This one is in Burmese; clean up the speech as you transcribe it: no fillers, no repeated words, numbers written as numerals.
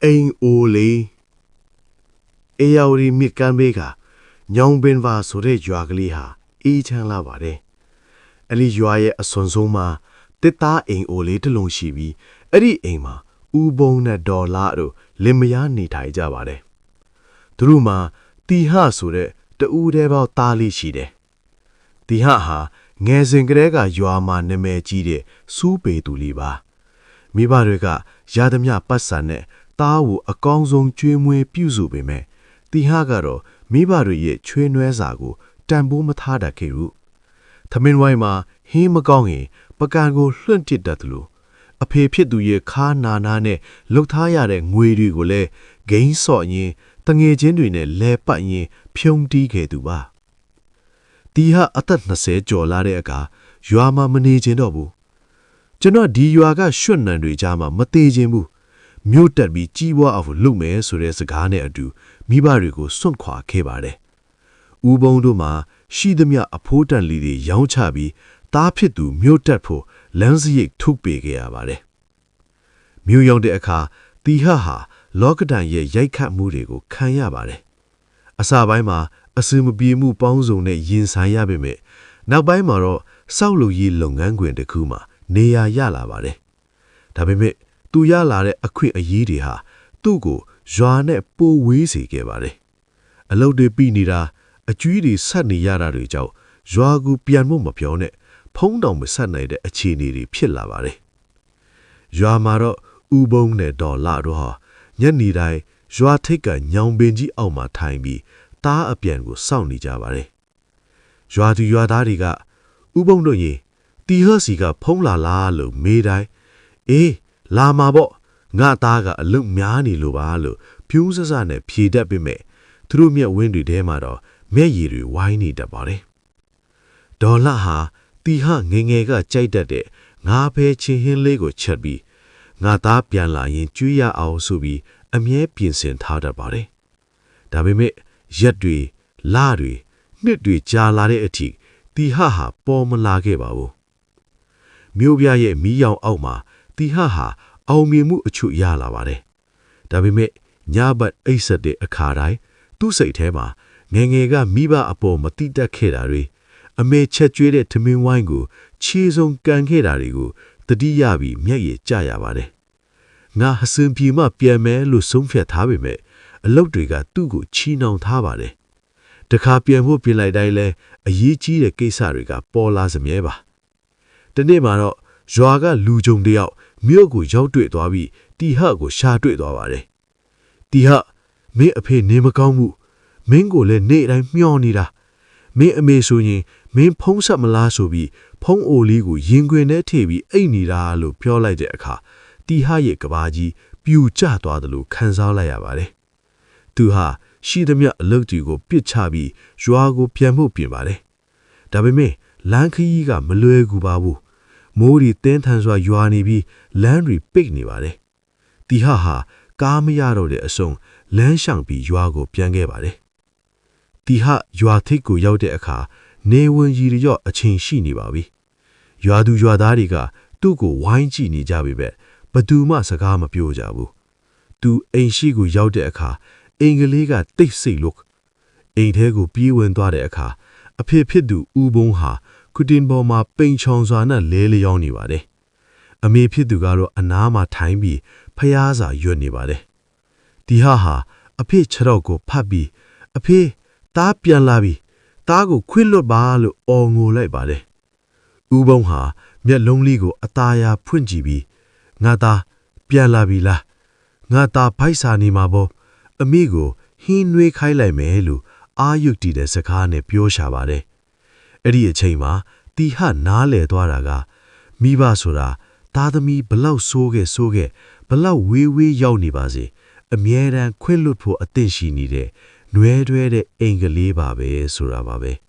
အိမ်အိုလေးအေယာဝတီမြစ်ကမ်းဘေးကညောင်ပင်ပါဆိုတဲ့ရွာကလေးဟာအေးချမ်းလာပါတယ်။အဲ့ဒီရွာရဲ့အစွန်ဆုံးမှာတစ်သားအိမ်အိုလေးတစ်လုံးရှိပြီးအဲ့ဒီအိမ်မှာဦးဘုံနဲ့ဒေါ်လာတို့လင်မယားနေထိုင်ကြပါတယ်။သူတို့မှာတီဟဆိုတဲ့တူးတဲ့ပေါက်သားလေးရှိတယ်။တီဟဟာငယ်စဉ်ကတည်းကရွာမှာနာမည်ကြီးတဲ့စူးပေသူလေးပါ။မိဘတွေကရသမျှပတ်စံနဲ့သားကိုအကောင်းဆုံးကျွေးမွေးပြုစုပေမဲ့တီဟကတော့မိဘတွေရဲ့ချွေးနွဲစာကိုတန်ဖိုးမထားတတ်ခဲ့ဘူး။သမင်းဝိုင်းမှာဟင်းမကောင်းရင်ပကံကိုလွှင့်တစ်တတ်တယ်လို့အဖေဖြစ်သူရဲ့ခါနာနာနဲ့လှုပ်ထားရတဲ့ငွေတွေကိုလည်းဂိမ်းစော့ရင်တငယ်ချင်းတွေနဲ့လဲပတ်ရင်ဖြုံတီးခဲ့သူပါ။တီဟအသက်20ကျော်လာတဲ့အခါရွာမှာမနေချင်တော့ဘူး။ကျွန်တော်ဒီရွာကရွှွတ်နံတွေကြားမှာမသေးချင်ဘူး။မြို့တက်ပြီးကြီးပွားအောင်လုပ်မယ်ဆိုတဲ့စကားနဲ့အတူမိဘတွေကိုစွန့်ခွာခဲ့ပါတယ်။ဦးဘုံတို့မှာရှိသမျှအဖိုးတန်လီတွေရောင်းချပြီးသားဖြစ်သူမြို့တက်ဖို့လမ်းစရိတ်ထုတ်ပေးခဲ့ရပါတယ်။မြို့ရောက်တဲ့အခါတီဟဟာလောကဒဏ်ရဲ့ရိုက်ခတ်မှုတွေကိုခံရပါတယ်။အစပိုင်းမှာအစမပြေမှုပေါင်းစုံနဲ့ရင်ဆိုင်ရပေမဲ့နောက်ပိုင်းမှာတော့စောက်လုပ်ရေးလုပ်ငန်းခွင်တစ်ခုမှာနေရာရလာပါတယ်။ဒါပေမဲ့သူရလာတဲ့အခွင့်အရေးတွေဟာသူ့ကိုရွာနဲ့ပိုဝေးစေခဲ့ပါတယ်။အလုပ်တွေပြီးနေတာအကျွေးတွေဆက်နေရတာတွေကြောင့်ရွာကူပြန်ဖို့မပြောနဲ့ဖုံးတောင်မဆက်နိုင်တဲ့အခြေအနေတွေဖြစ်လာပါတယ်။ရွာမှာတော့ဦးဘုံနဲ့ဒေါ်လာတို့ဟာညနေတိုင်းရွာထိပ်ကညောင်ပင်ကြီးအောက်မှာထိုင်ပြီးတားအပြန်ကိုစောင့်နေကြပါတယ်။ရွာသူရွာသားတွေကဦးဘုံတို့ရေတီဟစီကဖုံးလာလားလို့မေးတိုင်းအေးလာမှာပေါ့ငါသားကအလုတ်များနေလို့ပါလို့ဖြူးဆဆနဲ့ဖြေတတ်ပေမဲ့သူတို့မျက်ဝင်းတွေထဲမှာတော့မျက်ရည်တွေဝိုင်းနေတတ်ပါတယ်။ဒေါ်လာဟာတီဟငယ်ငယ်ကကြိုက်တတ်တဲ့ငါဖဲချင်းဟင်းလေးကိုချက်ပြီးငါသားပြန်လာရင်ကျွေးရအောင်ဆိုပြီးအမြဲပြင်ဆင်ထားတတ်ပါတယ်။ဒါပေမဲ့ရက်တွေလတွေနှစ်တွေကြာလာတဲ့အထိတီဟဟာပေါ်မလာခဲ့ပါဘူး။မြို့ပြရဲ့မီးရောင်အောက်မှာတီဟဟာအောင်မြင်မှုအချို့ရလာပါတယ်။ဒါပေမဲ့ညဘက်အိပ်စက်တဲ့အခါတိုင်းသူ့စိတ်ထဲမှာငယ်ငယ်ကမိဘအပေါ်မတိတက်ခဲ့တာတွေအမေချက်ကျွေးတဲ့ထမင်းဝိုင်းကိုခြေစုံကန်ခဲ့တာတွေကိုတတိယပြီးမျက်ရည်ကျရပါတယ်။ငါဟစင်ပြေမှပြန်မယ်လို့ဆုံးဖြတ်ထားပေမဲ့အလုပ်တွေကသူ့ကိုချီနှောင်ထားပါတယ်။တခါပြန်ဖို့ပြင်လိုက်တိုင်းလဲအရေးကြီးတဲ့ကိစ္စတွေကပေါ်လာစမြဲပါ။ဒီနေ့မှာတော့ရွာကလူကြုံတယောက်မြို့ကိုရောက်တွေ့သွားပြီးတီဟကိုရှာတွေ့သွားပါတယ်။တီဟမင်းအဖေနေမကောင်းဘူးမင်းကိုလည်းနေ့တိုင်းမျောနေတာမင်းအမေဆိုရင်မင်းဖုံးဆက်မလားဆိုပြီးဖုံးအိုလေးကိုရင်ခွင်ထဲထည့်ပြီးအိတ်နေတာလို့ပြောလိုက်တဲ့အခါတီဟရဲ့ကဘာကြီးပြူကျသွားတယ်လို့ခံစားလိုက်ရပါတယ်။သူဟာရှိသမျှအလုပ်တွေကိုပစ်ချပြီးရွာကိုပြန်ဖို့ပြင်ပါတယ်။ဒါပေမဲ့လမ်းခရီးကမလွယ်ကူပါဘူး။မိုးရီတင်းထန်စွာရွာနေပြီးလမ်းတွေပိတ်နေပါတယ်။တီဟဟာကားမရတော့တဲ့အဆုံးလမ်းရှောင်ပြီးရွာကိုပြန်ခဲ့ပါတယ်။တီဟရွာထိပ်ကိုရောက်တဲ့အခါနေဝင်ကြီးရော့အချိန်ရှိနေပါပြီ။ရွာသူရွာသားတွေကသူ့ကိုဝိုင်းကြည့်နေကြပေမဲ့ဘသူမှစကားမပြောကြဘူး။သူအိမ်ရှိကိုရောက်တဲ့အခါအင်္ဂလိပ်ကတိတ်ဆိတ်လို့အိမ်ထဲကိုပြေးဝင်သွားတဲ့အခါအဖေဖြစ်သူဦးဘုံဟာကုတင်ပေါ်မှာပိန်ချောင်စွာနဲ့လဲလျောင်းနေပါတယ်။အမေဖြစ်သူကတော့အနားမှာထိုင်ပြီးဖျားစာရွတ်နေပါတယ်။တီဟဟာအဖေခြေထောက်ကိုဖတ်ပြီးအဖေသားပြန်လာပြီသားကိုခွင့်လွတ်ပါလို့အော်ငိုလိုက်ပါတယ်။ဦးဘုံဟာမျက်လုံးလေးကိုအသားရဖွင့်ကြည့်ပြီးငါသားပြန်လာပြီလားငါသားဖိုက်စာနေမှာပေါ့အမိကိုဟင်းနွေးခိုင်းလိုက်မယ်လို့အာရုတ်တည်တဲ့စကားနဲ့ပြောရှာပါတယ်။အဲ့ဒီအချိန်မှာတီဟနားလေသွားတာကမိဘဆိုတာသားသမီးဘလောက်ဆိုးခဲ့ဘလောက်ဝေးရောက်နေပါစေအမြဲတမ်းခွင့်လွတ်ဖို့အသင့်ရှိနေတဲ့နွဲတွဲတဲ့အိမ်ကလေးပါပဲဆိုတာပါပဲ